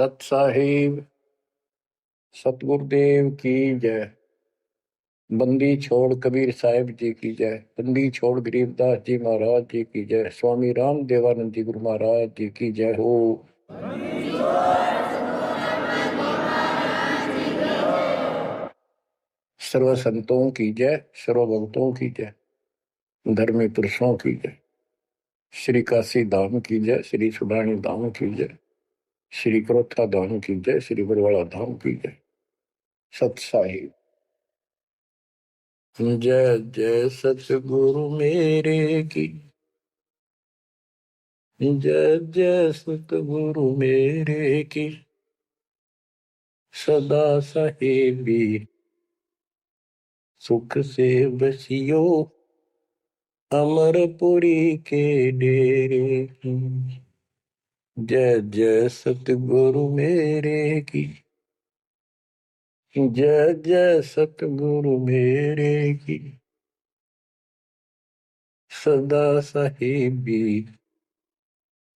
सत साहिब सतगुरुदेव की जय। बंदी छोड़ कबीर साहिब जी की जय। बंदी छोड़ गरीबदास जी महाराज जी की जय। स्वामी राम देवानंद जी गुरु महाराज जी की जय हो। सर्व संतों की जय, सर्व भक्तों की जय, धर्मी पुरुषों की जय। श्री काशी धाम की जय, श्री सुडानी धाम की जय, श्री क्रोथा धाम की जय, श्री बरवाड़ा धाम की जय। सत साहिब जय जय सतगुरु मेरे की जय जय सतगुरु मेरे की। सदा साहेबी सुख से बसियो अमरपुरी के डेरे। जय जय सतगुरु मेरे की जय जय सतगुरु मेरे की। सदा साहेबी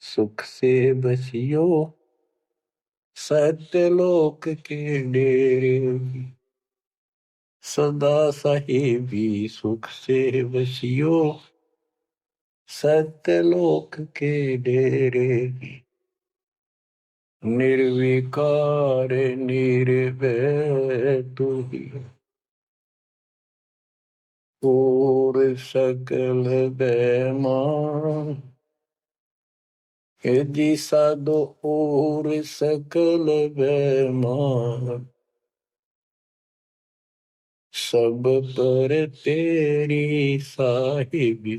सुख से बसियो सत्यलोक के डेरे। सदा साहेबी सुख से बसियो सत्यलोक के डेरे। निर्विकार निर्भय तू ही और सकल बेमान। जी साधो और सकल बेमान। सब पर तेरी साहिबी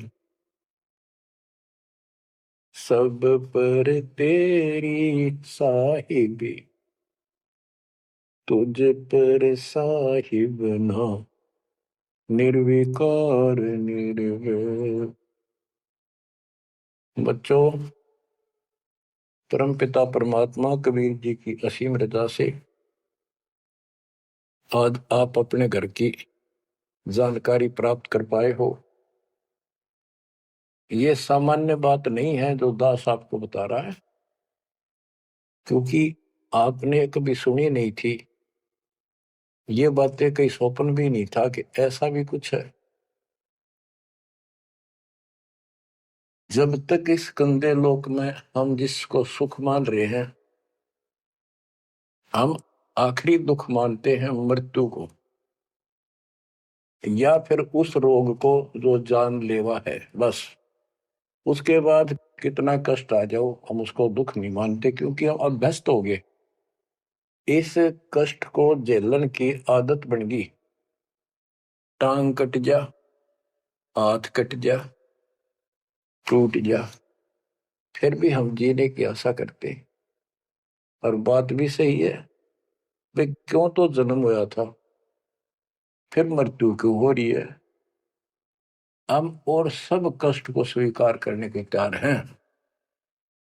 सब पर तेरी साहिबी। तुझ पर साहिब ना निर्विकार निर्भय। बच्चों, परमपिता परमात्मा कबीर जी की असीम रजा से आज आप अपने घर की जानकारी प्राप्त कर पाए हो। ये सामान्य बात नहीं है जो दास आपको बता रहा है, क्योंकि आपने कभी सुनी नहीं थी ये बातें। कहीं स्वप्न भी नहीं था कि ऐसा भी कुछ है। जब तक इस गंदे लोक में हम जिसको सुख मान रहे हैं, हम आखिरी दुख मानते हैं मृत्यु को, या फिर उस रोग को जो जानलेवा है। बस उसके बाद कितना कष्ट आ जाओ हम उसको दुख नहीं मानते, क्योंकि हम अभ्यस्त हो गए। इस कष्ट को झेलने की आदत बन गई। टांग कट जा, हाथ कट जा, टूट जा, फिर भी हम जीने की आशा करते हैं। और बात भी सही है, वे क्यों तो जन्म हुआ था, फिर मृत्यु क्यों हो रही है। हम और सब कष्ट को स्वीकार करने के तैयार हैं,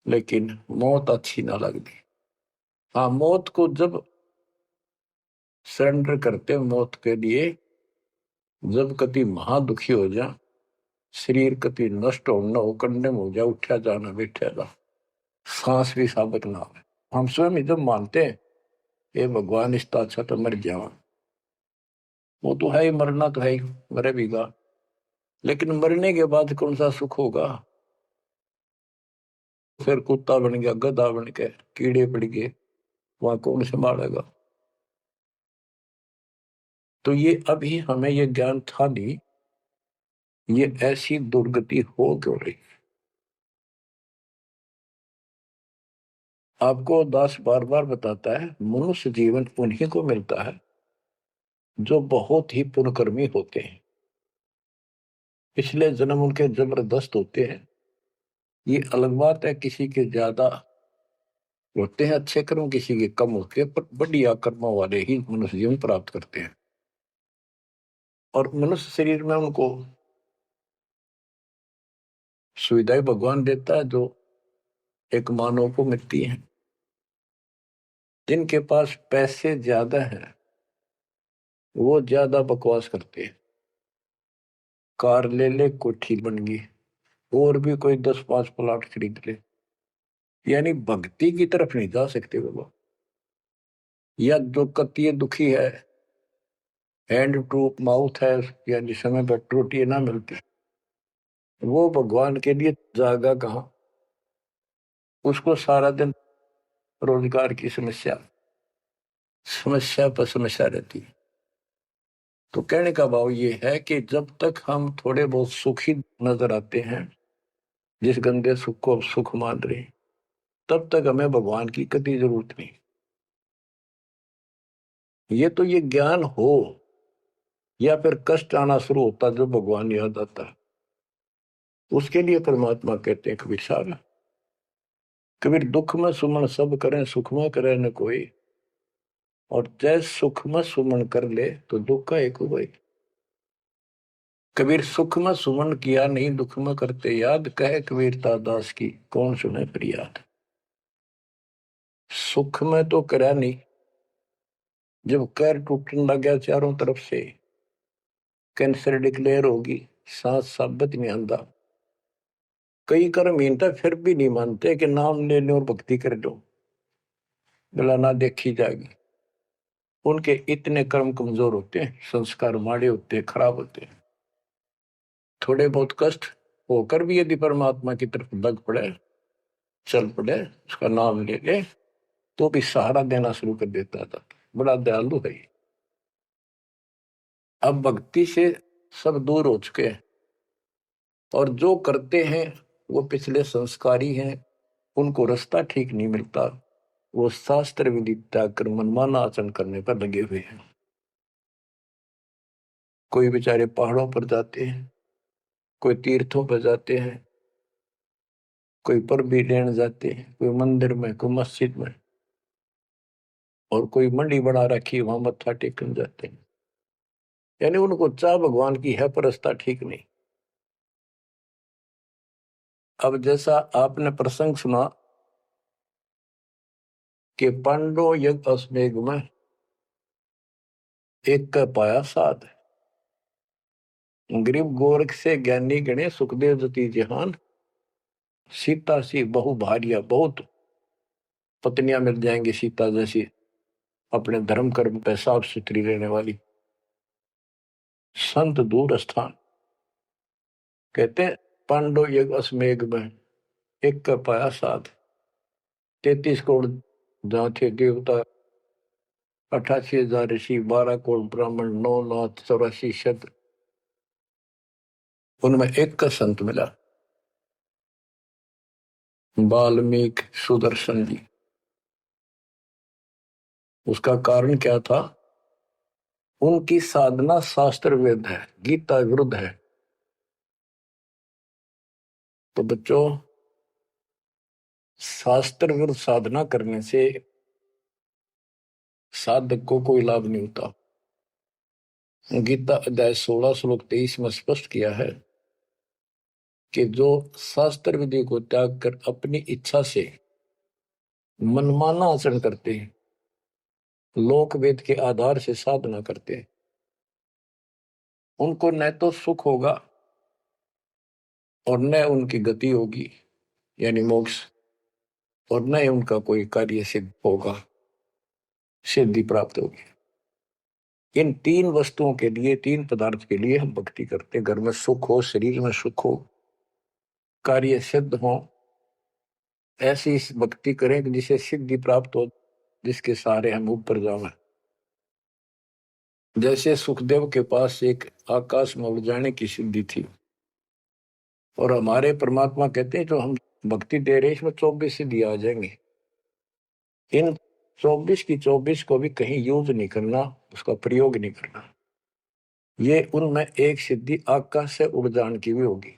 लेकिन मौत अच्छी ना लगती। हाँ, मौत को जब सरेंडर करते मौत के लिए, जब कति महादुखी हो जा, शरीर कति नष्ट हो न हो, कंडम हो जा, उठा जाना बैठा जा, सांस भी साबित ना हो, हम स्वयं ही जब मानते हैं ये भगवान इसका अच्छा तो मर जावा, वो तो है ही, मरना तो है ही, मरे भीगा। लेकिन मरने के बाद कौन सा सुख होगा। फिर कुत्ता बन गया, गधा बन के कीड़े पड़ गए, वहां कौन संभालेगा। तो ये अभी हमें ये ज्ञान था नहीं, ये ऐसी दुर्गति हो क्यों रही। आपको दास बार बार बताता है, मनुष्य जीवन उन्हीं को मिलता है जो बहुत ही पुण्यकर्मी होते हैं। पिछले जन्म उनके जबरदस्त होते हैं। ये अलग बात है, किसी के ज्यादा होते हैं अच्छे कर्म, किसी के कम होते हैं, पर बढ़िया कर्मों वाले ही मनुष्य जीवन प्राप्त करते हैं। और मनुष्य शरीर में उनको सुविधाएं भगवान देता है जो एक मानव को मिलती हैं। जिनके पास पैसे ज्यादा हैं वो ज्यादा बकवास करते हैं। कार ले ले, कोठी बन गई, और भी कोई 10-5 प्लाट खरीद ले, यानी भक्ति की तरफ नहीं जा सकते वो लोग। या जो कतिय दुखी है, हैंड टू माउथ है, यानी समय पर रोटी ना मिलती, वो भगवान के लिए जागा कहाँ? उसको सारा दिन रोजगार की समस्या, समस्या पर समस्या रहती है। तो कहने का भाव ये है कि जब तक हम थोड़े बहुत सुखी नजर आते हैं, जिस गंदे सुख को सुख मान रहे, तब तक हमें भगवान की कभी जरूरत नहीं। ये ज्ञान हो या फिर कष्ट आना शुरू होता जो भगवान याद आता, उसके लिए परमात्मा कहते हैं कबीर साहब, कबीर दुख में सुमन सब करें, सुख में करे न कोई, और जैस सुख में सुमन कर ले तो दुख का एक हुआ। कबीर सुख में सुमन किया नहीं, दुख में करते याद, कहे कबीरता दास की कौन सुने फरियाद। सुख में तो करा नहीं, जब कैर टूटने लग गया चारों तरफ से, कैंसर डिक्लेयर होगी, सांस साबित नहीं आंदा, कई कर्म हीनता फिर भी नहीं मानते कि नाम ले लो और भक्ति कर दो, गला ना देखी जाएगी। उनके इतने कर्म कमजोर होते हैं, संस्कार माड़े होते हैं, खराब होते हैं। थोड़े बहुत कष्ट होकर भी यदि परमात्मा की तरफ लग पड़े, चल पड़े, उसका नाम ले ले, तो भी सहारा देना शुरू कर देता था। बड़ा दयालु है। अब भक्ति से सब दूर हो चुके हैं, और जो करते हैं वो पिछले संस्कारी हैं, उनको रास्ता ठीक नहीं मिलता, वो शास्त्र विधि त्याग कर मनमाना आचरण करने पर लगे हुए हैं। कोई बेचारे पहाड़ों पर जाते हैं, कोई तीर्थों पर जाते हैं, कोई पर भी लेने जाते हैं, कोई मंदिर में, कोई मस्जिद में, और कोई मंडी बना रखी वहां मत्था टेकने जाते हैं। यानी उनको चाह भगवान की है पर रास्ता ठीक नहीं। अब जैसा आपने प्रसंग सुना कि पांडव यज्ञ अश्वमेध में एक का पाया साध, गरीब गोरख से ज्ञानी गणे, सुखदेव जति जहान, सीता सी बहु भारिया, बहुत पत्नियां मिल जाएंगी सीता जैसी, अपने धर्म कर्म पे साफ सुथरी रहने वाली। संत दूर स्थान, कहते हैं पांडव यज्ञ अश्वमेध में एक का पाया साध, 33 करोड़ जहां थे देवता, 88,000 ऋषि, 12 करोड़ ब्राह्मण, 9,84 शब्द, उनमें एक का संत मिला, वाल्मीकि सुदर्शन जी। उसका कारण क्या था? उनकी साधना शास्त्र विरुद्ध है, गीता विरुद्ध है। तो बच्चों, शास्त्र विरुद्ध साधना करने से साधक को कोई लाभ नहीं होता। गीता अध्याय 16 श्लोक 23 में स्पष्ट किया है कि जो शास्त्र विधि को त्याग कर अपनी इच्छा से मनमाना आचरण करते हैं, लोक वेद के आधार से साधना करते हैं, उनको न तो सुख होगा और न उनकी गति होगी, यानी मोक्ष, और न उनका कोई कार्य सिद्ध होगा, सिद्धि प्राप्त होगी। इन तीन वस्तुओं के लिए, तीन पदार्थ के लिए हम भक्ति करते हैं। घर में सुख हो, शरीर में सुख हो, कार्य सिद्ध हो, ऐसी भक्ति करें कि जिसे सिद्धि प्राप्त हो, जिसके सहारे हम ऊपर जाएं। जैसे सुखदेव के पास एक आकाश में उड़ जाने की सिद्धि थी, और हमारे परमात्मा कहते हैं जो हम भक्ति दे रहे हैं इसमें 24 सिद्धि आ जाएंगे। इन 24 की 24 को भी कहीं यूज नहीं करना, उसका प्रयोग नहीं करना। ये उनमें एक सिद्धि आकाश से उड़ जाने की भी होगी।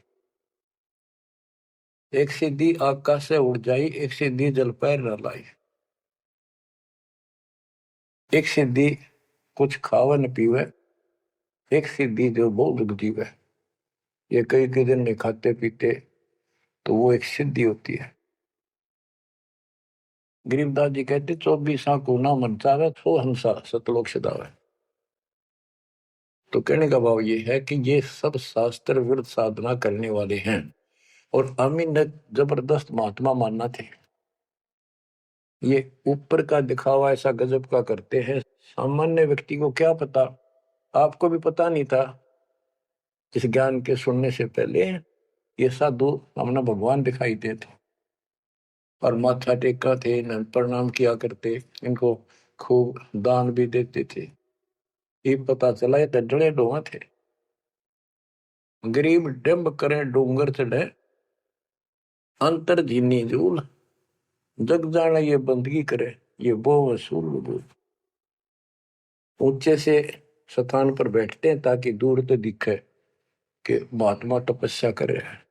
एक सिद्धि आकाश से उड़ जाई, एक सिद्धि जल पैर न लाई, एक सिद्धि कुछ खावे न पीवे, एक सिद्धि जो बहुत जीवे। ये कई कई दिन नहीं खाते पीते तो वो एक सिद्धि होती है। गरीबदास जी कहते 24 को ना मन चावे, सो हंसा सतलोक सदावे। तो कहने का भाव ये है कि ये सब शास्त्र विरुद्ध साधना करने वाले हैं, और अमीन ने जबरदस्त महात्मा मानना थे। ये ऊपर का दिखावा ऐसा गजब का करते हैं, सामान्य व्यक्ति को क्या पता। आपको भी पता नहीं था इस ज्ञान के सुनने से पहले। ये साधु हमने भगवान दिखाई देते और माथा टेका थे, इन्हें प्रणाम किया करते, इनको खूब दान भी देते थे। ये पता चला ये डले डोहा थे। गरीब डिम्ब करे डूंगर चढ़े, अंतर झीनी झूल, जग जाने ये बंदगी करे, ये बो वसूल वसूल। ऊंचे से स्थान पर बैठते हैं ताकि दूर तो दिखे कि महात्मा तपस्या करे हैं,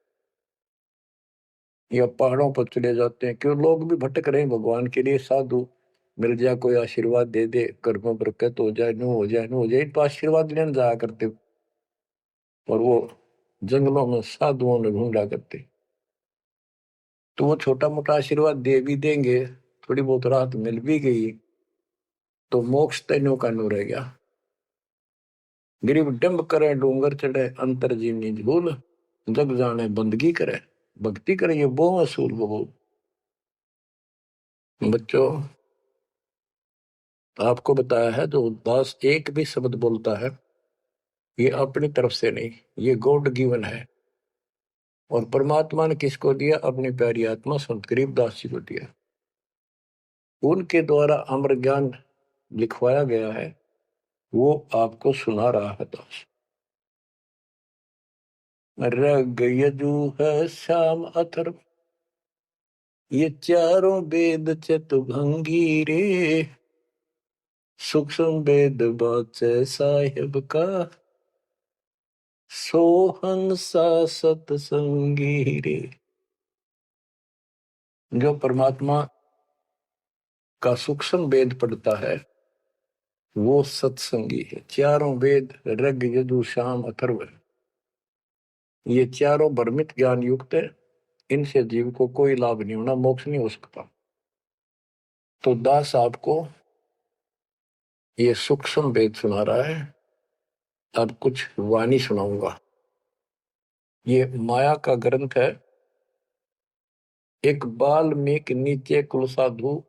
या पहाड़ों पर चले जाते हैं क्यों लोग भी भटक रहे हैं भगवान के लिए। साधु मिल जाए, कोई आशीर्वाद दे दे, घर में बरकत हो जाए, नो हो जाए, नो हो जाए, तो आशीर्वाद लेने जाया करते। और वो जंगलों में साधुओं ने ढूंढा करते, तो वो छोटा मोटा आशीर्वाद दे भी देंगे, थोड़ी बहुत राहत मिल भी गई तो मोक्ष तैनो का नो रह गया। गरीब डंब करे डूंगर चढ़े, अंतर जीवनी झूल, जग जाने बंदगी करे, भक्ति करे, ये वो असूल वो। बच्चों, आपको बताया है जो दास एक भी शब्द बोलता है ये अपनी तरफ से नहीं, ये गॉड गिवन है। और परमात्मा ने किसको दिया? अपनी प्यारी आत्मा संत गरीबदास जी को दिया। उनके द्वारा अमर ज्ञान लिखवाया गया है, वो आपको सुना रहा है दास। रग यजु है श्याम अथर्व, ये चारों वेद चतुभंगी रे, सूक्ष्म वेद बाचे साहिब का, सोहंसा सतसंगी रे। जो परमात्मा का सूक्ष्म वेद पढ़ता है वो सत्संगी है। चारों वेद ऋग यजु साम अथर्व, ये चारों भ्रमित ज्ञान युक्त है, इनसे जीव को कोई लाभ नहीं होना, मोक्ष नहीं हो सकता। तो दास आपको ये सूक्ष्म वेद सुना रहा है। अब कुछ वाणी सुनाऊंगा। ये माया का ग्रंथ है। एक बाल्मीकि नीचे कुल साधु,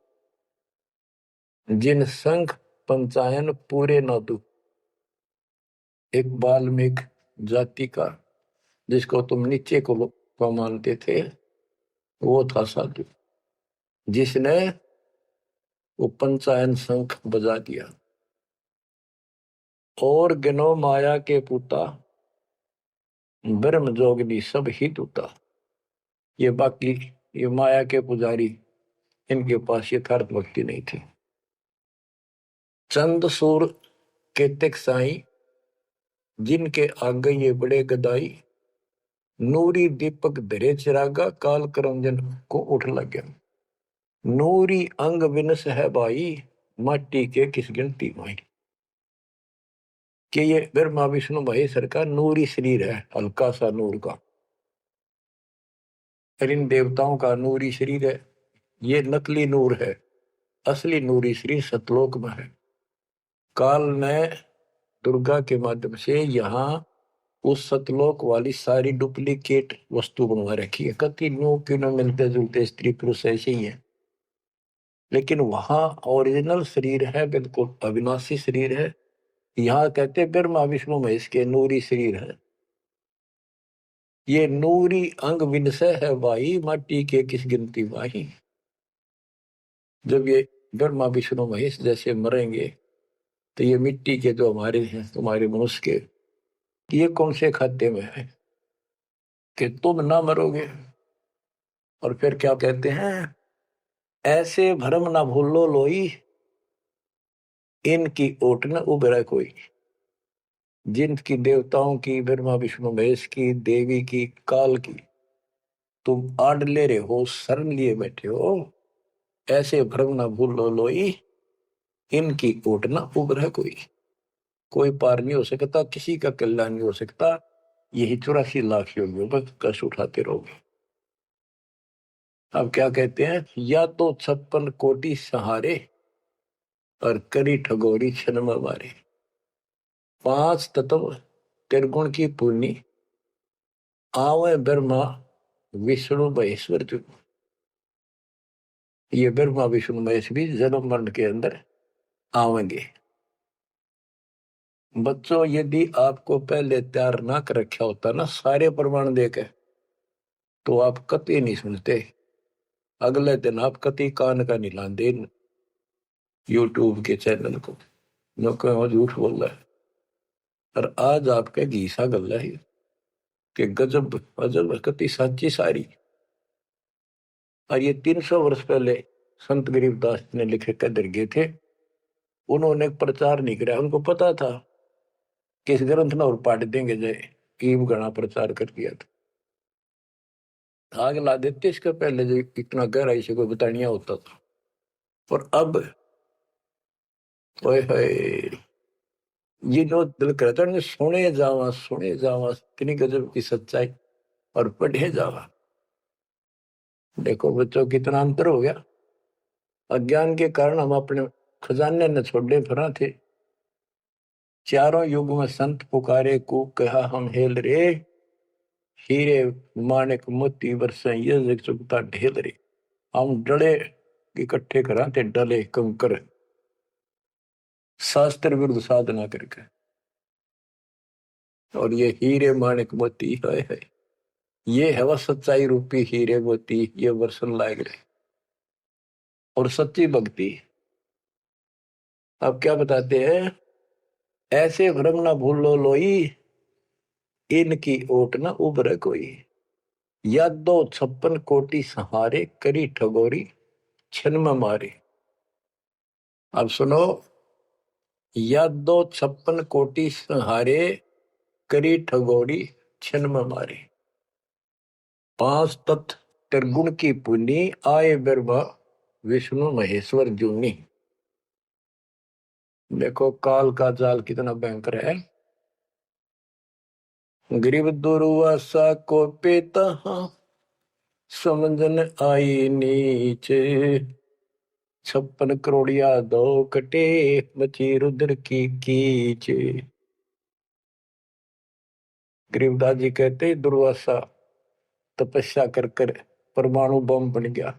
जिन संघ पंचायन पूरे न दू। एक बाल्मीक जाति का, जिसको तुम नीचे को मानते थे, वो था साधु, जिसने वो पंचायन शंख बजा दिया। और गिनो माया के पूता, ब्रह्म जोगनी सब ही टूटा। ये बाकी ये माया के पुजारी, इनके पास यथार्थ भक्ति नहीं थी। चंद सूर केतक साई, जिनके आगे ये बड़े गदाई, नूरी दीपक धरे चिरागा, काल करंजन को उठ लग गया। नूरी अंग विनस है भाई, माटी के किस गिनती माई। कि ये ब्रह्मा विष्णु महेश्वर का नूरी शरीर है, हल्का सा नूर का। इन देवताओं का नूरी शरीर है, ये नकली नूर है, असली नूरी शरीर सतलोक में है। काल ने दुर्गा के माध्यम से यहाँ उस सतलोक वाली सारी डुप्लीकेट वस्तु बनवा रखी है। कति नो क्यों मिलते जुलते स्त्री पुरुष ऐसे ही है, लेकिन वहां ओरिजिनल शरीर है, बिल्कुल अविनाशी शरीर है। यहाँ कहते ब्रह्मा विष्णु महेश के नूरी शरीर है। ये नूरी अंग विनसय है भाई, माटी के किस गिनती माही। जब ये ब्रह्मा विष्णु महेश जैसे मरेंगे तो ये मिट्टी के जो हमारे हैं, तुम्हारे मनुष्य के, ये कौन से खाते में है कि तुम ना मरोगे। और फिर क्या कहते हैं? ऐसे भरम ना भूलो लोई, इनकी ओट न उभरे कोई। जिनकी देवताओं की, ब्रह्मा विष्णु महेश की, देवी की, काल की तुम आड़ ले रहे हो, शरण लिए बैठे हो, ऐसे भ्रम ना भूलो लोई, इनकी ओट न उभरे कोई। कोई पार नहीं हो सकता, किसी का कल्याण नहीं हो सकता। यही 84 लाख योगियों पर कष्ट उठाते रहोगे। अब क्या कहते हैं? या तो 56 कोटि सहारे, और करी ठगोरी क्षण में मारे। 5 तत्व त्रिगुण की पूर्णी, आवे ब्रह्मा विष्णु महेश्वर जो। ये ब्रह्मा विष्णु महेश भी जन्म मरण के अंदर आवेंगे। बच्चों, यदि आपको पहले तैयार ना कर रखा होता ना सारे प्रमाण देके, तो आप कति नहीं सुनते। अगले दिन आप कति कान का नहीं लाते यूट्यूब के चैनल को, जो कहो झूठ बोल रहा है। और आज आपके घीसा गल है कि गजब अजब कति साची सारी। और ये 300 वर्ष पहले संत गरीबदास ने लिखे कदर गए थे। उन्होंने प्रचार नहीं किया, उनको पता था कि इस ग्रंथ ना और पाट देंगे जय ईब गणा प्रचार कर दिया था। आग ला देते इसके पहले जो इतना गहराई से कोई बतानिया होता था। और अब ओए होए, ये जो दिल करता है सुने जावा कितनी गजब की सच्चाई और पढ़े जावा। देखो बच्चों कितना अंतर हो गया। अज्ञान के कारण हम अपने खजाने न छोड़े फिरा थे। चारों युग में संत पुकारे को कहा हम हेल रे, हीरे माणिक मोती बरसे ये जग चुगता ढेल रे। हम डले इकट्ठे करा थे डले कंकर, शास्त्र विरुद्ध साधना करके। और ये हीरे माणिक मोती है, ये है वह सच्चाई रूपी हीरे मोती, ये वर्षन लायक रहे और सच्ची भक्ति। अब क्या बताते हैं, ऐसे भ्रम ना भूलो लोई, इनकी ओट न उभरे कोई। यादो 56 कोटि सहारे, करी ठगोरी छन में मारे। अब सुनो, यादो 56 कोटि सहारे, करी ठगोरी छन में मारे। 5 तत्व त्रिगुण की पुनी, आए ब्रह्मा विष्णु महेश्वर जूनी। देखो काल का जाल कितना भयंकर है। गरीब दुर्वासा को पेता, समझन आई नीचे। 56 करोड़िया दो कटे, मची रुद्र की कीचे। गरीबदास जी कहते दुर्वासा तपस्या कर कर परमाणु बम बन गया,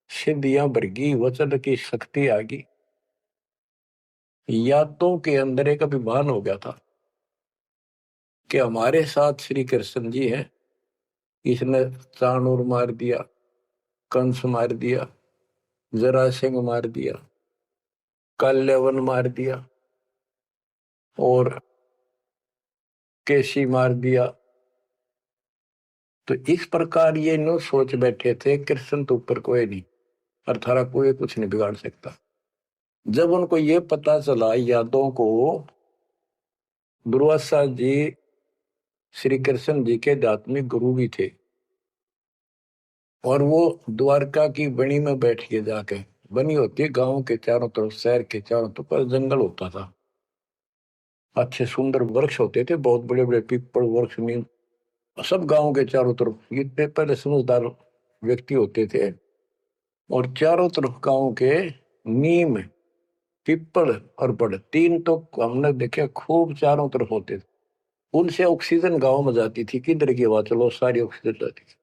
सिद्धियां भर गई, वचन की शक्ति आ गई। यादों के अंदर एक अभिमान हो गया था कि हमारे साथ श्री कृष्ण जी हैं। इसने चाणूर मार दिया, कंस मार दिया, जरासिंह मार दिया, कल्यवन मार दिया और केसी मार दिया। तो इस प्रकार ये नो सोच बैठे थे कृष्ण तो ऊपर कोई नहीं और थारा कोई कुछ नहीं बिगाड़ सकता। जब उनको ये पता चला यादों को, दुर्वासा जी श्री कृष्ण जी के आध्यात्मिक गुरु भी थे और वो द्वारका की बनी में बैठ के जाके, बनी होती है गांव के चारों तरफ, शहर के चारों तरफ पर जंगल होता था, अच्छे सुंदर वृक्ष होते थे, बहुत बड़े बड़े पीपल वृक्ष, नीम, सब गांव के चारों तरफ। ये पहले समझदार व्यक्ति होते थे और चारों तरफ गांव के नीम, पीपल और बड़, तीन तो हमने देखे खूब चारों तरफ होते थे। उनसे ऑक्सीजन गांव में जाती थी, किधर की हवा चलो सारी ऑक्सीजन जाती थी।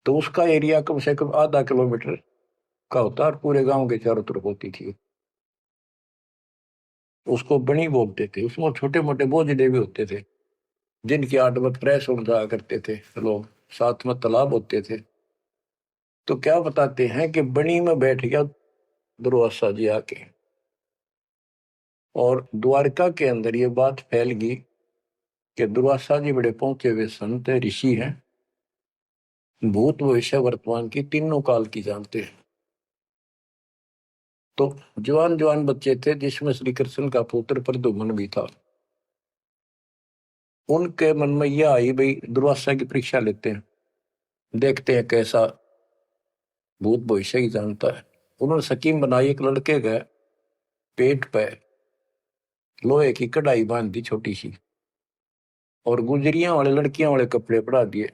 तो उसका एरिया कम से कम आधा किलोमीटर का होता और पूरे गांव के चारों तरफ होती थी। उसको बनी बोलते थे। उसमें छोटे मोटे बोझले भी होते थे जिनकी 8 फ्रेश हो जाया करते थे लोग, साथ में तालाब होते थे। तो क्या बताते हैं कि बनी में बैठ गया दुर्वासा जी आके, और द्वारका के अंदर ये बात फैल गई कि दुर्वासा जी बड़े पहुंचे हुए संत ऋषि हैं, भूत भविष्य वर्तमान की तीनों काल की जानते हैं। तो जवान जवान बच्चे थे जिसमें श्री कृष्ण का पुत्र प्रद्युम्न भी था। उनके मन में यह आई भाई दुर्वासा की परीक्षा लेते हैं, देखते हैं कैसा भूत भविष्य की जानता है। उन्होंने स्कीम बनाई, एक लड़के के पेट पे लोहे की कढ़ाई बांध दी छोटी सी और गुजरियां वाले लड़कियां वाले कपड़े पड़ा दिए,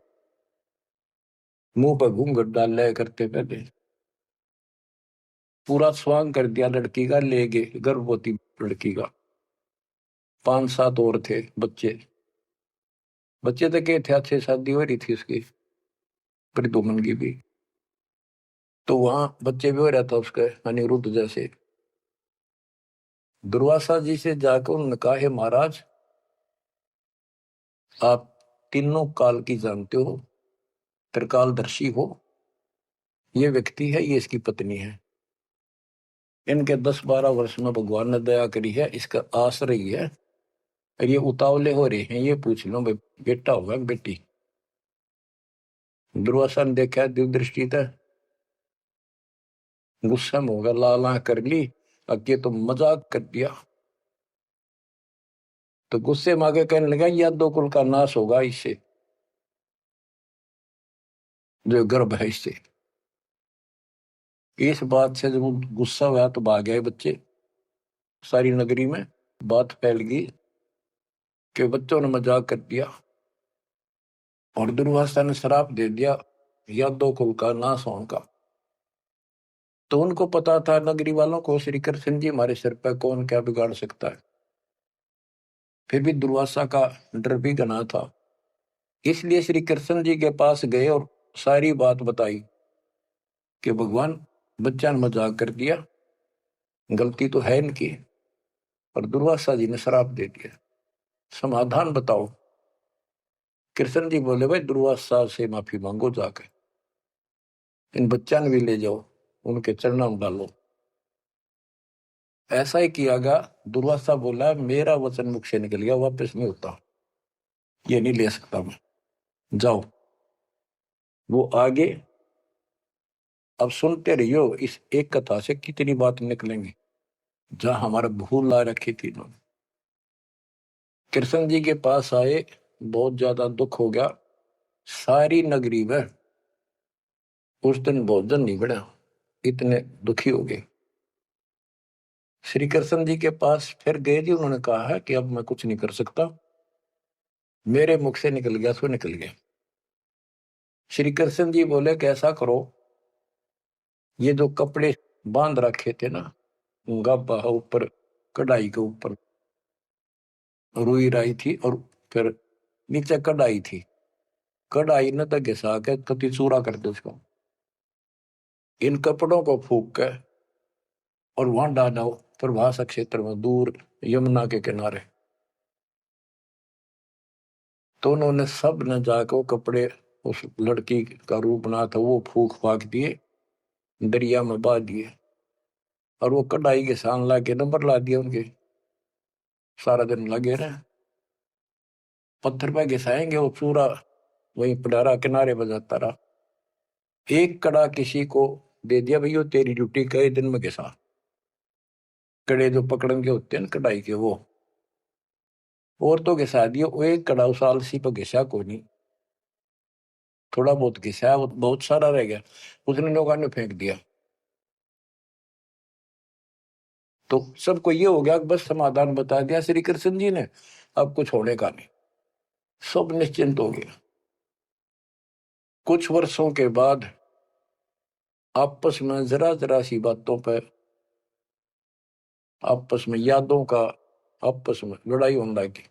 मुंह पर घूंघट डाल लिया करते पहले, पूरा स्वांग कर दिया लड़की का, ले गए गर्भवती लड़की का। 5-7 और थे बच्चे, बच्चे तो क्या थे, अच्छे शादी हो रही थी उसकी प्रद्युम्न की भी। तो वहां बच्चे भी हो रहा था उसके अनिरुद्ध जैसे। दुर्वासा जी से जाकर उन्होंने कहा, हे महाराज, आप तीनों काल की जानते हो, त्रिकालदर्शी हो। ये व्यक्ति है, ये इसकी पत्नी है। इनके 10-12 वर्ष में भगवान ने दया करी है, इसका आश्रय है। और ये उतावले हो रहे हैं, ये पूछ लो भाई, बेटा होगा कि बेटी। दुर्वासा ने देखा दिव्य था, गुस्सा में होगा, लाल आंख कर ली, अब ये तो मजाक कर दिया। तो गुस्से में आगे कहने लगा, यह दो कुल का नाश होगा इससे, जो गर्भ है इससे। इस बात से जब गुस्सा हुआ तो भाग गए बच्चे। सारी नगरी में बात फैल गई कि बच्चों ने मजाक कर दिया और दुर्वासा ने श्राप दे दिया, या दो कुल का नाश होने का। तो उनको पता था, नगरी वालों को, श्री कृष्ण जी हमारे सिर पर कौन क्या बिगाड़ सकता है। फिर भी दुर्वासा का डर भी घना था, इसलिए श्री कृष्ण जी के पास गए और सारी बात बताई कि भगवान, बच्चा ने मजाक कर दिया, गलती तो है इनकी, और दुर्वासा जी ने श्राप दे दिया, समाधान बताओ। कृष्ण जी बोले, भाई दुर्वासा से माफी मांगो जाकर, इन बच्चा ने भी ले जाओ, उनके चरणों में डालो। ऐसा ही किया गया। दुर्वासा बोला, मेरा वचन मुख से निकल गया, वापस नहीं होता, ये नहीं ले सकता मैं, जाओ। वो आगे, अब सुनते रहियो, इस एक कथा से कितनी बात निकलेंगी, जहां हमारा भूल ला रखी थी इन्होंने। कृष्ण जी के पास आए, बहुत ज्यादा दुख हो गया सारी नगरी में। उस दिन भोजन नहीं बना, इतने दुखी हो गए। श्री कृष्ण जी के पास फिर गए जी, उन्होंने कहा है कि अब मैं कुछ नहीं कर सकता, मेरे मुख से निकल गया सो निकल गया। श्री कृष्ण जी बोले, कैसा करो, ये जो कपड़े बांध रखे थे ना, गाबा ऊपर, कढ़ाई के ऊपर रुई राई थी, और फिर नीचे कढ़ाई थी, कढ़ाई न तो घिसा के कति चूरा कर दो उसको, इन कपड़ों को फूक के और वहां डालो प्रभास क्षेत्र में, दूर यमुना के किनारे। तो उन्होंने सब न जाकर वो कपड़े, उस लड़की का रूप बना था, वो फूक फाक दिए, दरिया में बहा दिए, और वो कढ़ाई के सान ला के नंबर ला दिया उनके। सारा दिन लगे रहे, पत्थर पे घिसाएंगे, वो पूरा वहीं पडारा किनारे बजाता रहा। एक कड़ा किसी को दे दिया, भैया तेरी ड्यूटी कई दिन में घिसा। कड़े जो पकड़न के होते हैं ना कढ़ाई के, वो और तो घिसा दिया, वो एक कड़ा उस आलसी पर घिसा को नहीं, थोड़ा बहुत घिसा, वो बहुत सारा रह गया, उसने लोगों ने फेंक दिया। तो सबको ये हो गया कि बस समाधान बता दिया श्री कृष्ण जी ने, अब कुछ होने का नहीं, सब निश्चिंत हो गया। कुछ वर्षों के बाद आपस में जरा जरा सी बातों पर, आपस में यादों का, आपस में लड़ाई होने लगी।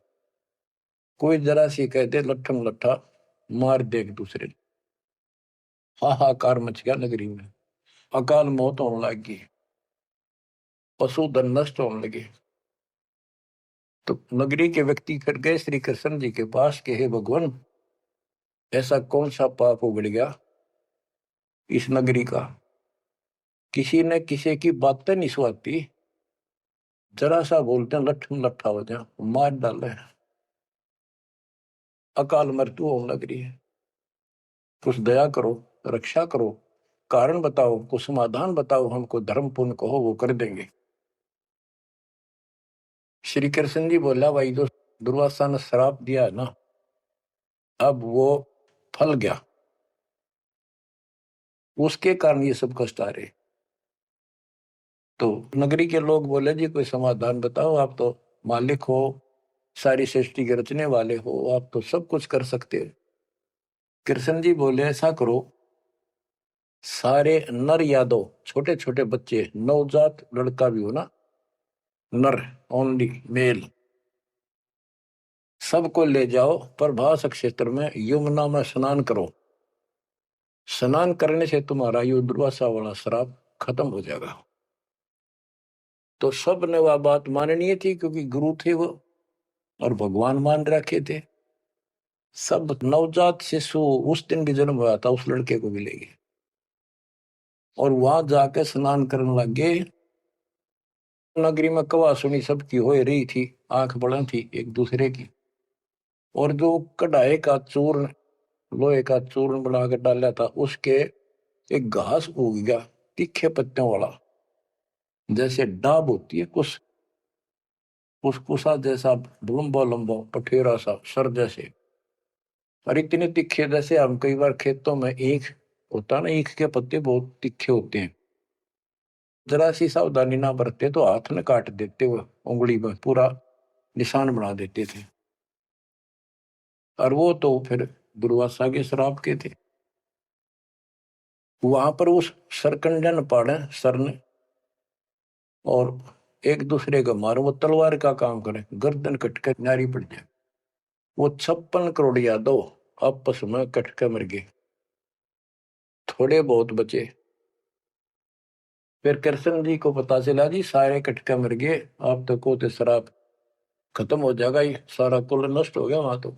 कोई जरा सी कहते लट्ठम लट्ठा मार दे एक दूसरे ने, हाहाकार मच गया नगरी में, अकाल मौत होने लगी, पशुधन नष्ट होने लगे। तो नगरी के व्यक्ति फिर गए श्री कृष्ण जी के पास कि हे भगवान, ऐसा कौन सा पाप उगड़ गया इस नगरी का, किसी ने किसी की बातें नहीं सुहाती, जरा सा बोलते हैं लट्ठम लट्ठा हो जाए, मार डाले, अकाल मृत्यु होने लग रही है। कुछ दया करो, रक्षा करो, कारण बताओ, कुछ समाधान बताओ, हमको धर्म पुण्य कहो, वो कर देंगे। श्री कृष्ण जी बोला, भाई जो दुर्वासा ने श्राप दिया है ना, अब वो फल गया, उसके कारण ये सब कष्ट आ रहे। तो नगरी के लोग बोले, जी कोई समाधान बताओ, आप तो मालिक हो, सारी सृष्टि के रचने वाले हो, आप तो सब कुछ कर सकते हो। कृष्ण जी बोले, ऐसा करो, सारे नर यादव, छोटे छोटे बच्चे, नवजात लड़का भी हो ना, नर, ओनली मेल, सबको ले जाओ प्रभास क्षेत्र में, यमुना में स्नान करो, स्नान करने से तुम्हारा ये दुर्वासा वाला श्राप खत्म हो जाएगा। तो सब ने वह बात माननी थी, क्योंकि गुरु थे वो और भगवान मान रखे थे। सब नवजात शिशु उस दिन भी जन्म हुआ था उस लड़के को मिलेगी, और वहां जाके स्नान करने लग गए। नगरी में कवा सुनी सबकी हो रही थी, आंख बड़ा थी एक दूसरे की। और जो कढ़ाई का चूर्ण, लोहे का चूर्ण बना कर डाला था, उसके एक घास उग गया तीखे पत्तों वाला, जैसे डाब होती है कुछ कुसकुसा जैसा, लंबा लंबा पठेरा सा सर जैसे, और इतने तीखे जैसे हम कई बार खेतों में ईख होता ना, ईख के पत्ते बहुत तीखे होते हैं, जरा सी सावधानी ना बरते तो हाथ में काट देते, वो उंगली में पूरा निशान बना देते थे। और वो तो फिर दुर्वासा के श्राप के थे। वहां पर उस सरकंडन पाड़े सर ने, और एक दूसरे को मारो, वो तलवार का काम करे, गर्दन कटकर नारी पड़ जाए। वो 56 करोड़ यादव आपस में कटके मर गए, थोड़े बहुत बचे। फिर कृष्ण जी को पता चला जी सारे कटके मर गए, आप तो को श्राप खत्म हो जाएगा, ही सारा कुल नष्ट हो गया। वहां तो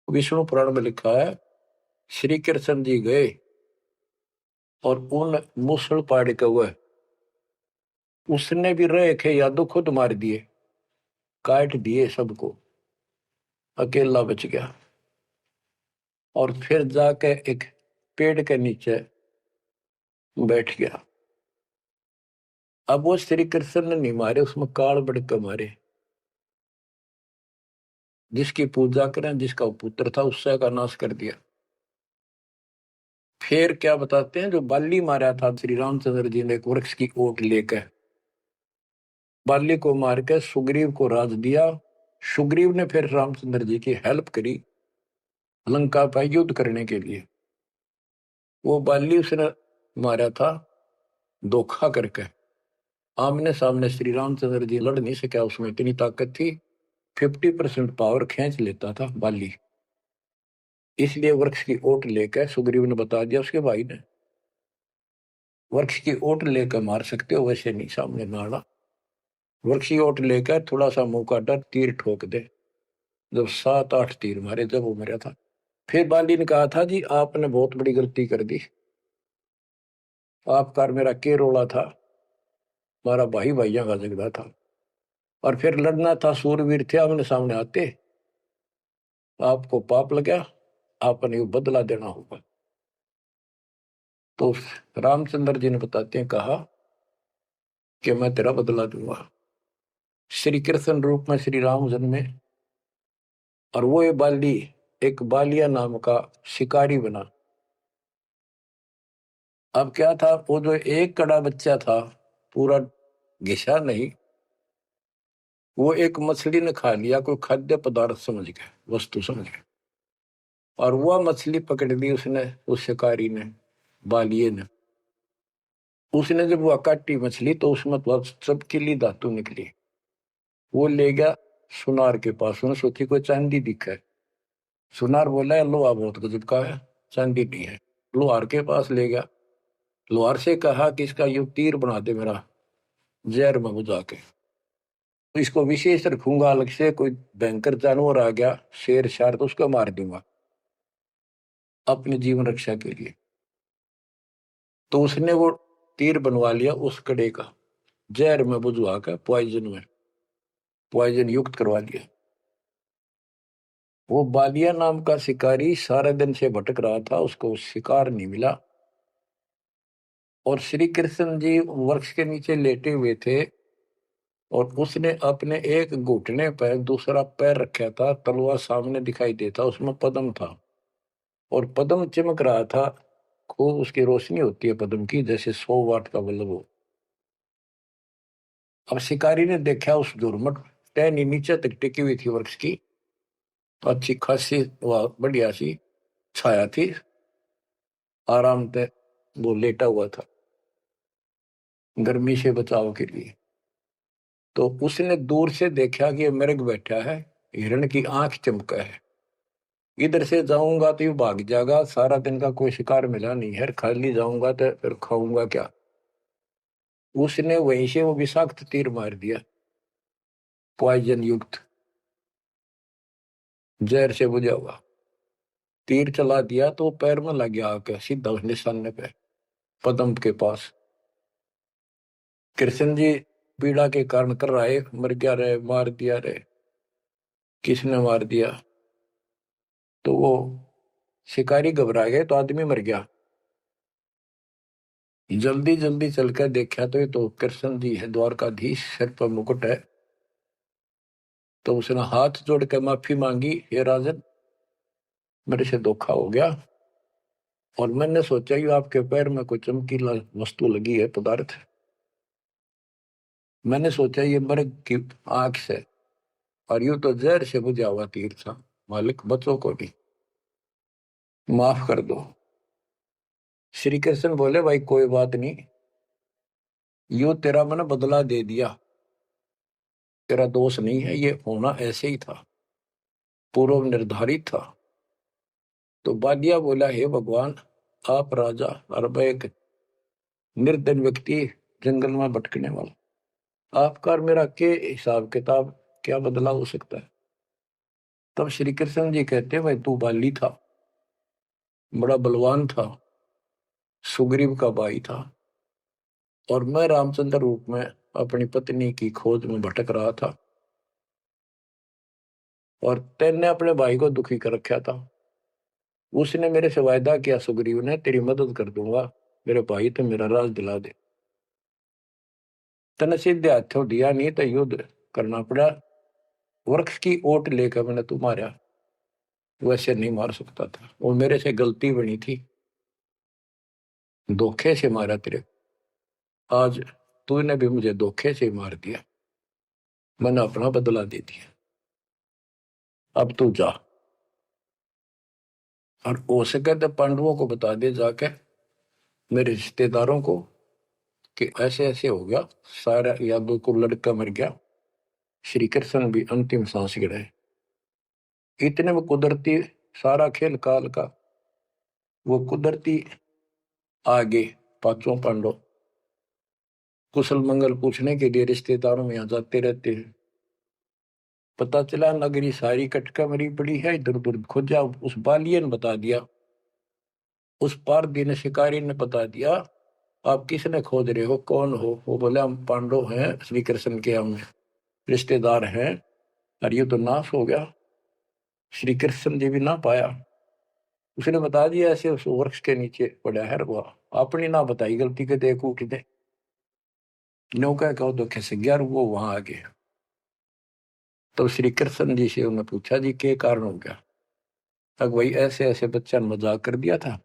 विष्णु पुराण में लिखा है, श्री कृष्ण जी गए और उन मूसल पाड़ के हुए, उसने भी रहे थे यादव खुद मार दिए, काट दिए सबको, अकेला बच गया। और फिर जाके एक पेड़ के नीचे बैठ गया। अब वो श्री कृष्ण ने नहीं मारे, उसमें काल बढ़ मारे। जिसकी पूजा करें, जिसका पुत्र था, उससे का नाश कर दिया। फिर क्या बताते हैं, जो बाली मारा था श्री रामचंद्र जी ने एक वृक्ष की ओट लेकर, बाली को मार के सुग्रीव को राज दिया। सुग्रीव ने फिर रामचंद्र जी की हेल्प करी लंका पर युद्ध करने के लिए। वो बाली उसने मारा था धोखा करके, आमने सामने श्री रामचंद्र जी लड़ नहीं सका, उसमें इतनी ताकत थी, 50% पावर खींच लेता था बाली। इसलिए वृक्ष की ओट लेकर सुग्रीव ने बता दिया उसके भाई ने, वृक्ष की ओट लेकर मार सकते हो, वैसे नहीं सामने नाड़ा। वृक्ष की ओट लेकर थोड़ा सा मुंह काटा, तीर ठोक दे। जब 7-8 तीर मारे, जब वो मरा था। फिर बाली ने कहा था जी आपने बहुत बड़ी गलती कर दी, आपका मेरा के रोला था, हमारा भाई भाइयों का झगड़ा था, और फिर लड़ना था, सूरवीर थे, आमने सामने आते, आपको पाप लगा, आपने ये बदला देना होगा। तो रामचंद्र जी ने बताते हैं, कहा कि मैं तेरा बदला दूंगा। श्री कृष्ण रूप में श्री राम जन्मे, और वो ये बाली एक बालिया नाम का शिकारी बना। अब क्या था, वो जो एक कड़ा बच्चा था, पूरा घिसा नहीं, वो एक मछली ने खा लिया, कोई खाद्य पदार्थ समझ के, वस्तु समझ के, और वह मछली पकड़ ली उसने, उस शिकारी ने, बालिए ने। उसने जब वह काटी मछली, तो उसमें तो चमकीली धातु निकली। वो ले गया सुनार के पास, उसने सोची कोई चांदी दिखा है। सुनार बोला लोहा बहुत गजब का है, चांदी नहीं है। लोहार के पास ले गया, लोहार से कहा कि इसका ये तीर बना दे मेरा, जहर में बुझा के, तो इसको विशेष रखूंगा अलग से, कोई भयंकर जानवर आ गया, शेर शार, तो उसको मार दूंगा अपने जीवन रक्षा के लिए। तो उसने वो तीर बनवा लिया उस कड़े का, जहर में बुझवा कर, पॉइजन युक्त करवा लिया। वो बालिया नाम का शिकारी सारे दिन से भटक रहा था, उसको शिकार नहीं मिला। और श्री कृष्ण जी वृक्ष के नीचे लेटे हुए थे, और उसने अपने एक घुटने पर दूसरा पैर रखा था, तलवार सामने दिखाई देता, उसमें पद्म था, और पद्म चमक रहा था खूब, उसकी रोशनी होती है पद्म की, जैसे 100 वाट का बल्ब हो। अब शिकारी ने देखा उस दुर्मट टहनी नीचे तक टिकी हुई थी वृक्ष की, तो अच्छी खासी वह बढ़िया सी छाया थी, आराम से वो लेटा हुआ था गर्मी से बचाव के लिए। तो उसने दूर से देखा कि ये मृग बैठा है, हिरण की आंख चमका है, इधर से जाऊंगा तो ये भाग जाएगा, सारा दिन का कोई शिकार मिला नहीं है, खाली जाऊंगा तो फिर खाऊंगा क्या। उसने वहीं से वो विषाक्त तीर मार दिया, पॉइजन युक्त, जहर से बुझा हुआ तीर चला दिया, तो पैर में लग गया आके सीधा उस निशाने पे, पदम के पास। कृष्ण जी पीड़ा के कारण कर रहा है, मर गया रे, मार दिया रे, किसने मार दिया। तो वो शिकारी घबरा गए, तो आदमी मर गया। जल्दी जल्दी चलकर देखा तो ये तो कृष्ण जी है, द्वारकाधीश, सिर पर मुकुट है। तो उसने हाथ जोड़ कर माफी मांगी, ये राजन मेरे से धोखा हो गया, और मैंने सोचा कि आपके पैर में कोई चमकीला वस्तु लगी है, पदार्थ। मैंने सोचा ये मर्ग की आंख से, और यूं तो जहर से बुझा हुआ तीर था। मालिक बच्चों को भी माफ कर दो। श्री कृष्ण बोले भाई कोई बात नहीं, यूं तेरा मैंने बदला दे दिया, तेरा दोष नहीं है, ये होना ऐसे ही था, पूर्व निर्धारित था। तो बादिया बोला हे भगवान, आप राजा और मैं एक निर्धन व्यक्ति, जंगल में भटकने वाला, आपका और मेरा के हिसाब किताब, क्या बदला हो सकता है। तब श्री कृष्ण जी कहते भाई तू बाली था, बड़ा बलवान था, सुग्रीव का भाई था, और मैं रामचंद्र रूप में अपनी पत्नी की खोज में भटक रहा था, और तेने अपने भाई को दुखी कर रखा था। उसने मेरे से वायदा किया, सुग्रीव ने, तेरी मदद कर दूंगा, मेरे भाई तो मेरा राज दिला दे। तने सीधे हाथों दिया नहीं तो युद्ध करना पड़ा, वृक्ष की ओट लेकर मैंने तू मारा, वैसे नहीं मार सकता था, वो मेरे से गलती बनी थी, धोखे से मारा तेरे, आज तूने भी मुझे धोखे से मार दिया, मैंने अपना बदला दे दिया, अब तू जा, और हो सके तो पांडवों को बता दे जाके, मेरे रिश्तेदारों को, कि ऐसे ऐसे हो गया, सारा यादव को लड़का मर गया, श्री कृष्ण भी अंतिम सांस गिराए। इतने में कुदरती, सारा खेल काल का, वो कुदरती आगे पांचों पांडव कुशल मंगल पूछने के लिए रिश्तेदारों में यहाँ जाते रहते हैं। पता चला नगरी सारी कटका मरी पड़ी है, इधर उधर खोजा, उस बालिए ने बता दिया, उस पार दिन शिकारी ने बता दिया, आप किसने खोज रहे हो, कौन हो। वो बोले हम पांडव हैं, श्री कृष्ण के हम रिश्तेदार हैं, और ये तो नाश हो गया, श्री कृष्ण जी भी ना पाया। उसने बता दिया ऐसे उस वृक्ष के नीचे पड़ा है, वो अपनी ना बताई गलती के, देखो कितने नौका कहो तो कैसे ग्यार वो वहां आ गए। तो श्री कृष्ण जी से उन्होंने पूछा जी क्या कारण हो गया। तक वही ऐसे ऐसे बच्चा ने मजाक कर दिया था,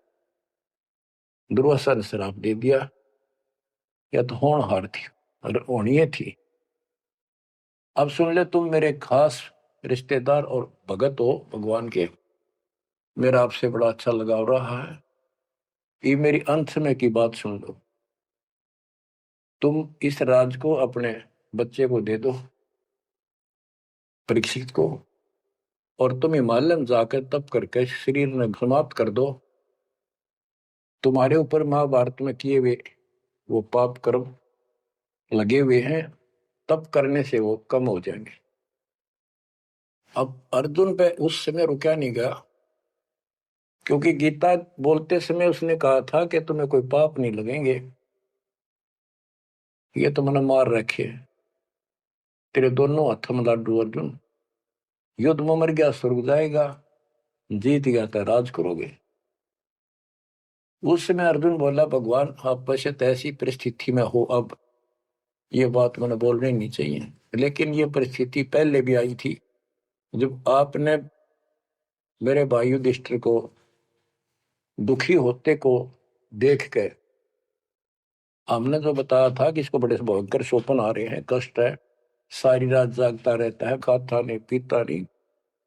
दुर्वासा ने श्राप दे दिया, या तो होनहार थी और होनी थी। अब सुन ले, तुम मेरे खास रिश्तेदार और भगत हो भगवान के, मेरा आपसे बड़ा अच्छा लगाव रहा है, ये मेरी अंत समय की बात सुन लो। तुम इस राज को अपने बच्चे को दे दो, परीक्षित को, और तुम हिमालय में जाकर तप करके शरीर में समाप्त कर दो। तुम्हारे ऊपर महाभारत में किए हुए वो पाप कर्म लगे हुए हैं, तप करने से वो कम हो जाएंगे। अब अर्जुन पे उस समय रुका नहीं गया, क्योंकि गीता बोलते समय उसने कहा था कि तुम्हें कोई पाप नहीं लगेंगे, ये तो मैंने मार रखे, तेरे दोनों हाथों में लाडू अर्जुन, युद्ध में मर गया स्वर्ग जाएगा, जीत गया तो राज करोगे। उस समय अर्जुन बोला भगवान आप बशत ऐसी परिस्थिति में हो, अब ये बात मैंने बोलनी नहीं चाहिए, लेकिन ये परिस्थिति पहले भी आई थी, जब आपने मेरे भाई युधिष्ठिर को दुखी होते को देख के, हमने जो बताया था कि इसको बड़े भयंकर स्वप्न आ रहे हैं, कष्ट है, सारी रात जागता रहता है, खाता नहीं पीता नहीं,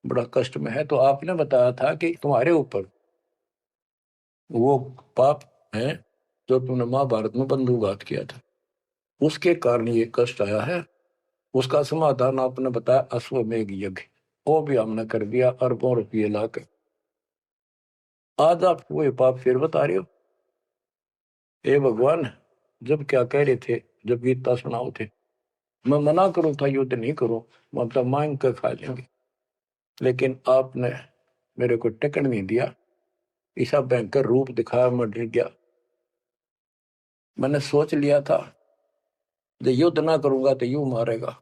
बड़ा कष्ट में है, तो आपने बताया था कि तुम्हारे ऊपर वो पाप है जो तुमने महाभारत में बंधुघात किया था, उसके कारण ये कष्ट आया है। उसका समाधान आपने बताया अश्वमेघ यज्ञ, वो भी हमने कर दिया, अरबों रुपये लाकर। आज आप वही पाप फिर बता रहे हो। हे भगवान, जब क्या कह रहे थे, जब गीता सुनाओ थे, मैं मना करूं था युद्ध नहीं करूं, मतलब मांग कर खा लेंगे, लेकिन आपने मेरे को टिकट नहीं दिया। ऐसा भयंकर रूप दिखाया, मैं डर गया। मैंने सोच लिया था जो युद्ध ना करूंगा तो यूं मारेगा।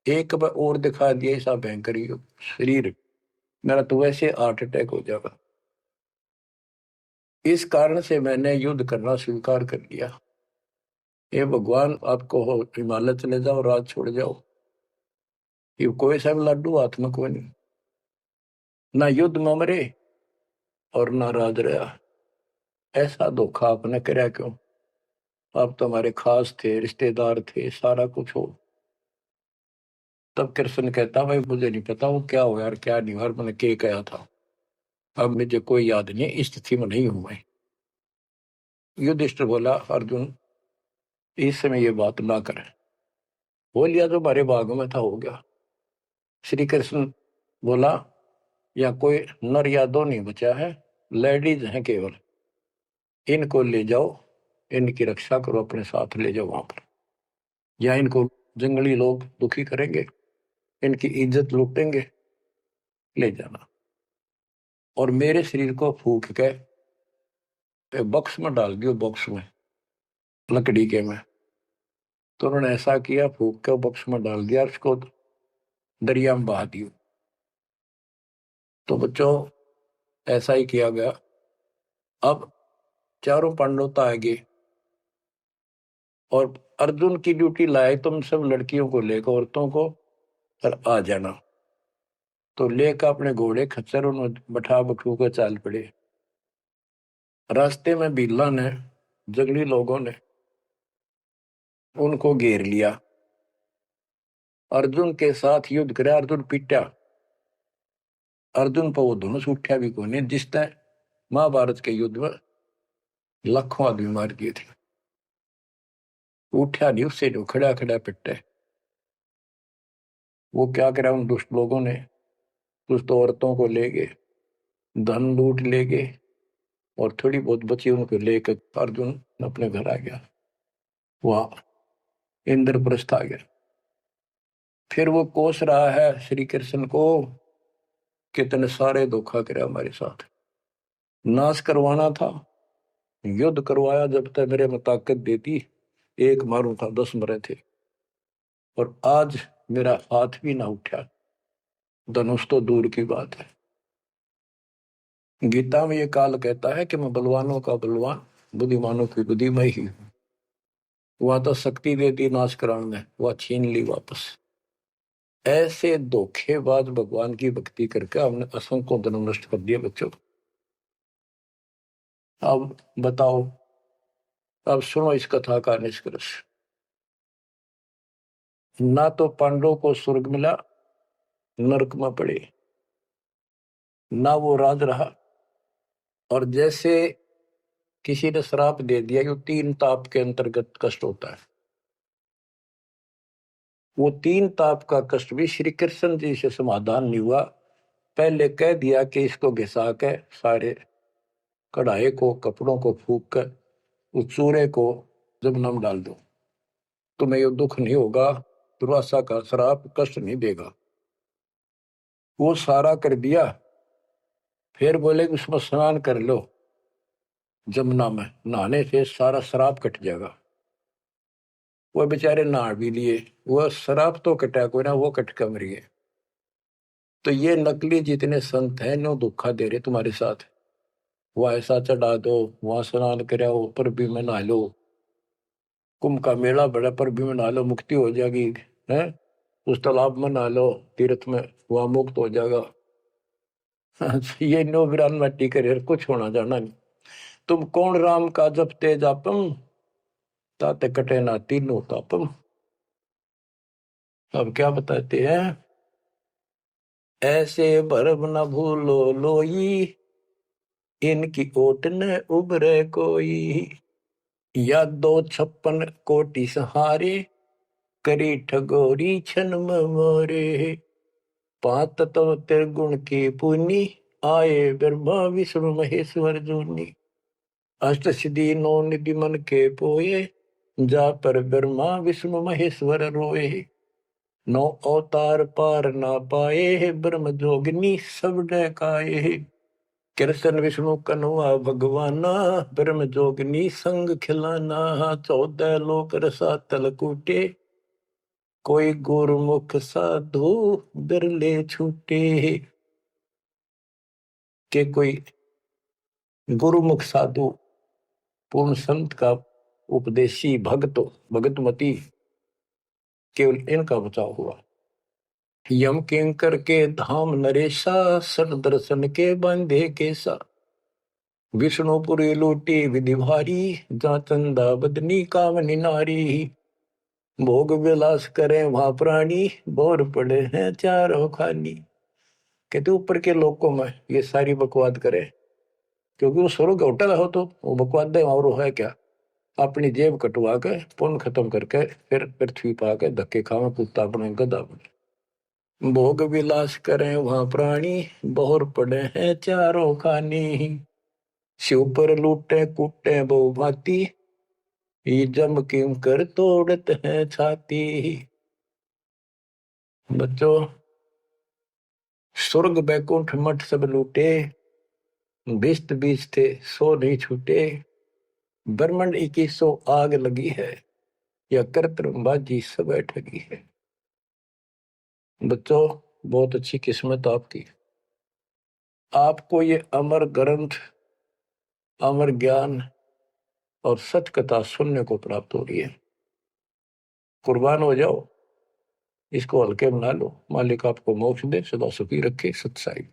एक बार और दिखा दिया ऐसा भयंकर शरीर, मेरा तो वैसे हार्ट अटैक हो जाएगा। इस कारण से मैंने युद्ध करना स्वीकार कर लिया। हे भगवान, आपको हो हिमालय चले जाओ, राज छोड़ जाओ, ये कोई सा भी लाडू हाथ में कोई नहीं, ना युद्ध में मरे और ना राज रहा। ऐसा धोखा आपने कराया क्यों? आप तो हमारे खास थे, रिश्तेदार थे, सारा कुछ हो। तब कृष्ण कहता, भाई मुझे नहीं पता वो क्या हुआ यार, क्या नहीं हुआ, मैंने क्या कहा था, अब मुझे कोई याद नहीं है, इस स्थिति में नहीं हूं मैं। युधिष्ठिर बोला, अर्जुन इस समय ये बात ना करें। हो लिया जो हमारे भाग में था हो गया। श्री कृष्ण बोला, या कोई नर या दो नहीं बचा है, लेडीज हैं केवल, इनको ले जाओ, इनकी रक्षा करो, अपने साथ ले जाओ वहां पर, या इनको जंगली लोग दुखी करेंगे, इनकी इज्जत लूटेंगे, ले जाना। और मेरे शरीर को फूक के बॉक्स में डाल दियो, बॉक्स में, लकड़ी के में। तो उन्होंने ऐसा किया, फूक के बॉक्स में डाल दिया, उसको दरिया में बहा दियो। तो बच्चों, ऐसा ही किया गया। अब चारों पांडव तो आगे, और अर्जुन की ड्यूटी लाए, तुम सब लड़कियों को लेकर, औरतों को, और आ जाना। तो लेकर अपने घोड़े खच्चर उन्होंने बैठा बठू कर चाल पड़े। रास्ते में बिल्ला ने, जंगली लोगों ने उनको घेर लिया, अर्जुन के साथ युद्ध करे, अर्जुन पिटा। अर्जुन पर वो दोनों से उठा भी कोने, जिसने महाभारत के युद्ध में लाखों आदमी मार दिए थे, उठा नहीं, उससे जो खड़ा खड़ा पिटे। वो क्या करा उन दुष्ट लोगों ने, कुछ तो औरतों को ले गए, धन लूट ले गए, और थोड़ी बहुत बची उनको लेकर अर्जुन अपने घर आ गया, वहां इंद्रप्रस्थ आ गया। फिर वो कोस रहा है श्री कृष्ण को, कितने सारे धोखा करे हमारे साथ, नाश करवाना था, युद्ध करवाया, जब तक मेरे में ताकत देती, एक मारू था 10 मरे थे, और आज मेरा हाथ भी ना उठा, धनुष तो दूर की बात है। गीता में ये काल कहता है कि मैं बलवानों का बलवान, बुद्धिमानों की बुद्धिमय ही हूं। वह तो शक्ति दे दी नाश कराने में, वह छीन ली वापस। ऐसे धोखेबाज भगवान की भक्ति करके हमने असंख्य धर्म नष्ट कर दिए बच्चों। अब बताओ, अब सुनो इस कथा का निष्कर्ष। ना तो पांडवों को स्वर्ग मिला, नरक में पड़े, ना वो राज रहा, और जैसे किसी ने श्राप दे दिया कि 3 ताप के अंतर्गत कष्ट होता है, वो 3 ताप का कष्ट भी श्री कृष्ण जी से समाधान नहीं हुआ। पहले कह दिया कि इसको घिसा के सारे कढ़ाई को, कपड़ों को फूक कर उस चूरे को जमुना में डाल दो, तुम्हें ये दुख नहीं होगा, दुर्वासा का श्राप कष्ट नहीं देगा। वो सारा कर दिया। फिर बोले कि उसमें स्नान कर लो, जमुना में नहाने से सारा श्राप कट जाएगा। वो बेचारे नहा भी लिए, वो श्राप तो कटा कोई ना, वो कट कर मर गए। तो ये नकली जितने संत हैं, नो धोखा दे रहे तुम्हारे साथ। वह ऐसा चढ़ा दो, वहां स्नान कराओ, पर भी में नहा लो, कुंभ का मेला बड़ा, पर भी में नहा लो, मुक्ति हो जाएगी, है, उस तालाब में नहा लो, तीर्थ में, वहां मुक्त हो जाएगा। ये नो विरान मट्टी करे, कुछ होना जाना नहीं। तुम कौन राम का जपते जापम, ताते कटे ना तीनों तापम। अब क्या बताते हैं, ऐसे भरम न भूलो लोई, इनकी ओट न उभरे कोई, या 256 कोटि सहारे, करी ठगोरी छन मोरे, 5 तत्व त्रिगुण की पुनी, आए ब्रह्मा विष्णु महेश्वर जोनी। अष्ट सिद्धि नौ निधि मन के पोए, जा पर ब्रह्मा विष्णु महेश्वर रोए। नौ अवतार पार ना पाए, ब्रह्म जोगिनी सब डकाए। कृष्ण विष्णु कन्वा भगवाना, ब्रह्म जोगिनी संग खिलाना। 14 लोक रसातल कूटे, कोई गुरुमुख साधु बिरले छूटे। के कोई गुरुमुख साधु पूर्ण संत का उपदेशी भगतमती केवल इनका बचाव हुआ। यम किंकर के धाम नरेशा, सर दर्शन के बंधे केसा। विष्णुपुरी लूटी विधि भारी, जा चंदा बदनी कामनी नारी। भोग विलास करें वहां प्राणी, बोर पड़े हैं चारों खानी। कहते ऊपर के लोकों में ये सारी बकवाद करे, क्योंकि वो स्वर्ग होटल हो तो वो बकवाद है, और वो है क्या, अपनी जेब कटवा के पुण्य खत्म करके फिर पृथ्वी पा के धक्के खावे कुत्ता बने गधा बने। भोग विलास करें वहां प्राणी, बोर पड़े हैं चारों खानी। शिव पर लूटे कूटे बहु भांति, ये जम क्यों कर तोड़त है छाती। बच्चों, स्वर्ग बैकुंठ मठ सब लूटे, बिस्त बीज थे सो नहीं छूटे। ब्रह्मंड 2100 आग लगी है, या कर्तबाजी सब ठगी है। बच्चों, बहुत अच्छी किस्मत आपकी, आपको ये अमर ग्रंथ, अमर ज्ञान और सच कथा सुनने को प्राप्त हो रही है। कुर्बान हो जाओ, इसको हल्के बना लो। मालिक आपको मोक्ष दे, सदा सुखी रखे। सत्साई।